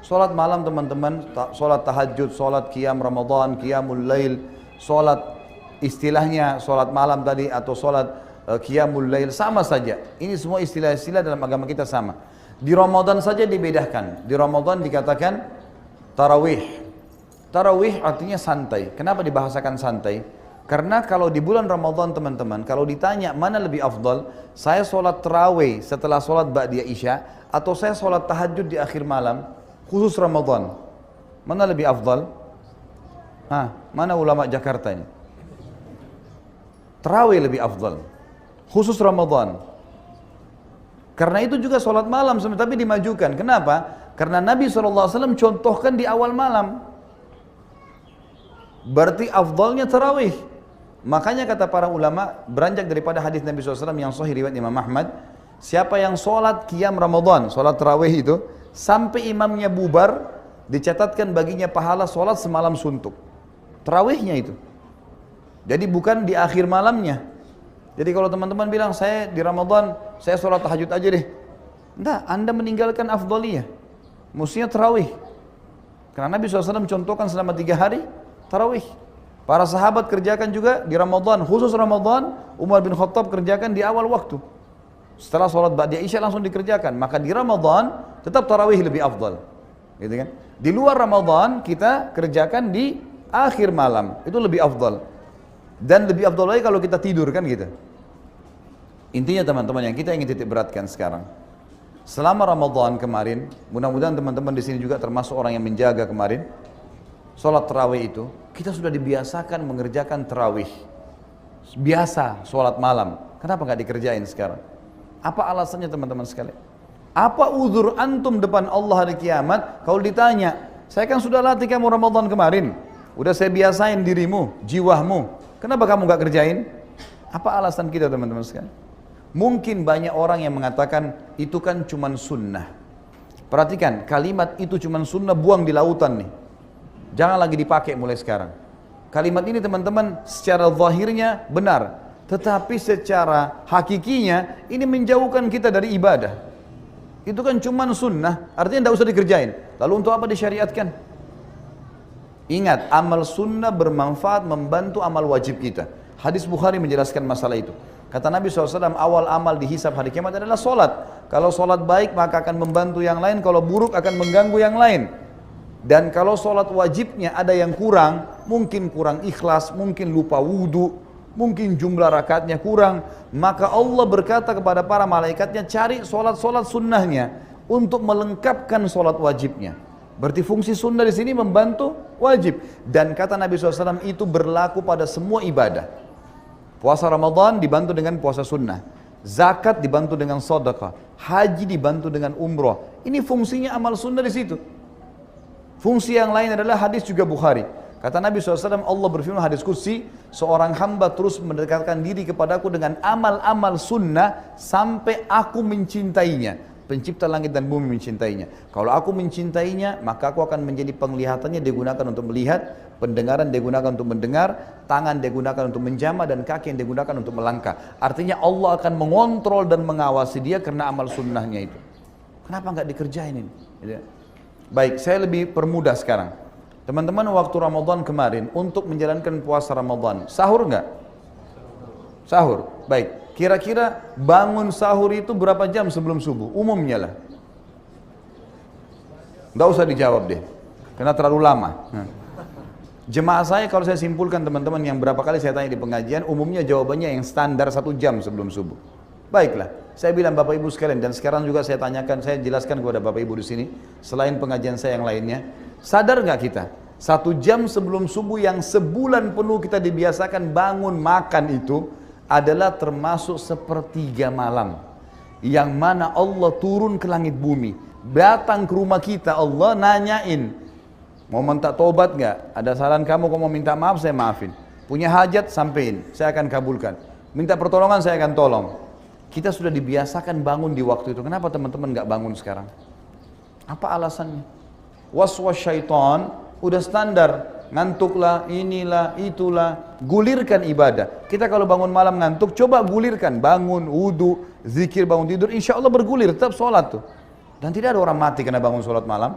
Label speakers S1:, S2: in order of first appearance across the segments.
S1: Sholat malam teman-teman, sholat tahajud, sholat qiyam Ramadan, qiyamul lail, sholat istilahnya sholat malam tadi atau sholat qiyamul lail sama saja. Ini semua istilah-istilah dalam agama kita sama. Di Ramadan saja dibedakan. Di Ramadan dikatakan tarawih. Tarawih artinya santai. Kenapa dibahasakan santai? Karena kalau di bulan Ramadan teman-teman, kalau ditanya mana lebih afdal, saya sholat tarawih setelah sholat ba'diyah isya atau saya sholat tahajud di akhir malam, khusus Ramadan, mana lebih afdal? Mana ulama Jakarta ini? Tarawih lebih afdal, khusus Ramadan. Karena itu juga sholat malam, tapi dimajukan. Kenapa? Karena Nabi SAW contohkan di awal malam. Berarti afdalnya tarawih. Makanya kata para ulama, beranjak daripada hadis Nabi SAW yang sahih riwayat Imam Ahmad, siapa yang sholat qiyam Ramadan, sholat tarawih itu, sampai imamnya bubar, dicatatkan baginya pahala sholat semalam suntuk. Tarawihnya itu. Jadi bukan di akhir malamnya. Jadi kalau teman-teman bilang, saya di Ramadan, saya sholat tahajud aja deh. Enggak, Anda meninggalkan afdaliyah. Mestinya tarawih. Karena Nabi SAW contohkan selama 3 hari, tarawih. Para sahabat kerjakan juga di Ramadan, khusus Ramadan, Umar bin Khattab kerjakan di awal waktu. Setelah sholat ba'diyah isya langsung dikerjakan. Maka di Ramadan, tetap tarawih lebih afdal. Gitu kan? Di luar Ramadan, kita kerjakan di akhir malam. Itu lebih afdal. Dan lebih afdal lagi kalau kita tidur kan gitu. Intinya teman-teman yang kita ingin titik beratkan sekarang. Selama Ramadan kemarin, mudah-mudahan teman-teman di sini juga termasuk orang yang menjaga kemarin. Sholat tarawih itu, kita sudah dibiasakan mengerjakan tarawih. Biasa sholat malam. Kenapa nggak dikerjain sekarang? Apa alasannya teman-teman sekalian? Apa uzur antum depan Allah hari kiamat? Kalau ditanya, saya kan sudah latih kamu Ramadan kemarin. Udah saya biasain dirimu, jiwamu. Kenapa kamu nggak kerjain? Apa alasan kita teman-teman sekalian? Mungkin banyak orang yang mengatakan itu kan cuman sunnah. Perhatikan, kalimat itu cuman sunnah buang di lautan nih. Jangan lagi dipakai mulai sekarang. Kalimat ini teman-teman secara zahirnya benar, tetapi secara hakikinya ini menjauhkan kita dari ibadah. Itu kan cuman sunnah, artinya tidak usah dikerjain. Lalu untuk apa disyariatkan? Ingat, amal sunnah bermanfaat membantu amal wajib kita. Hadis Bukhari menjelaskan masalah itu. Kata Nabi SAW, awal amal dihisab hari kiamat adalah solat. Kalau solat baik maka akan membantu yang lain, kalau buruk akan mengganggu yang lain. Dan kalau sholat wajibnya ada yang kurang, mungkin kurang ikhlas, mungkin lupa wudhu, mungkin jumlah rakaatnya kurang, maka Allah berkata kepada para malaikatnya, cari sholat-sholat sunnahnya untuk melengkapkan sholat wajibnya. Berarti fungsi sunnah di sini membantu wajib. Dan kata Nabi SAW itu berlaku pada semua ibadah. Puasa Ramadan dibantu dengan puasa sunnah, zakat dibantu dengan sedekah, haji dibantu dengan umroh. Ini fungsinya amal sunnah di situ. Fungsi yang lain adalah hadis juga Bukhari. Kata Nabi SAW, Allah berfirman hadis qudsi, seorang hamba terus mendekatkan diri kepadaku dengan amal-amal sunnah sampai aku mencintainya. Pencipta langit dan bumi mencintainya. Kalau aku mencintainya, maka aku akan menjadi penglihatannya digunakan untuk melihat, pendengaran digunakan untuk mendengar, tangan digunakan untuk menjamah, dan kaki yang digunakan untuk melangkah. Artinya Allah akan mengontrol dan mengawasi dia karena amal sunnahnya itu. Kenapa nggak dikerjain ini? Baik, saya lebih permudah sekarang. Teman-teman waktu Ramadan kemarin untuk menjalankan puasa Ramadan, sahur nggak? Sahur. Baik, kira-kira bangun sahur itu berapa jam sebelum subuh? Umumnya lah. Nggak usah dijawab deh, karena terlalu lama. Jemaah saya kalau saya simpulkan teman-teman yang berapa kali saya tanya di pengajian, umumnya jawabannya yang standar 1 jam sebelum subuh. Baiklah, saya bilang Bapak Ibu sekalian, dan sekarang juga saya tanyakan, saya jelaskan kepada Bapak Ibu di sini, selain pengajian saya yang lainnya, sadar nggak kita 1 jam sebelum subuh yang sebulan penuh kita dibiasakan bangun makan itu adalah termasuk sepertiga malam, yang mana Allah turun ke langit bumi, datang ke rumah kita, Allah nanyain, mau minta tobat nggak? Ada saran kamu, kalau mau minta maaf saya maafin, punya hajat sampein, saya akan kabulkan, minta pertolongan saya akan tolong. Kita sudah dibiasakan bangun di waktu itu. Kenapa teman-teman nggak bangun sekarang? Apa alasannya? Was-was syaitan udah standar, ngantuklah, inilah, itulah, gulirkan ibadah. Kita kalau bangun malam ngantuk, coba gulirkan, bangun, wudu, zikir, bangun tidur, insya Allah bergulir, tetap sholat tuh. Dan tidak ada orang mati karena bangun sholat malam.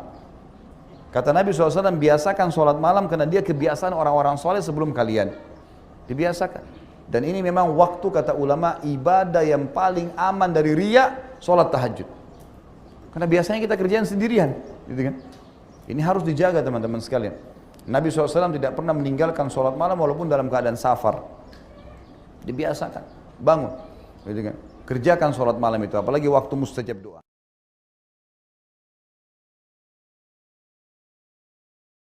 S1: Kata Nabi SAW, biasakan sholat malam karena dia kebiasaan orang-orang soleh sebelum kalian. Dibiasakan. Dan ini memang waktu, kata ulama, ibadah yang paling aman dari riya, sholat tahajud. Karena biasanya kita kerjaan sendirian, gitu kan? Ini harus dijaga teman-teman sekalian. Nabi SAW tidak pernah meninggalkan sholat malam walaupun dalam keadaan safar. Dibiasakan, bangun, gitu kan? Kerjakan sholat malam itu, apalagi waktu mustajab doa.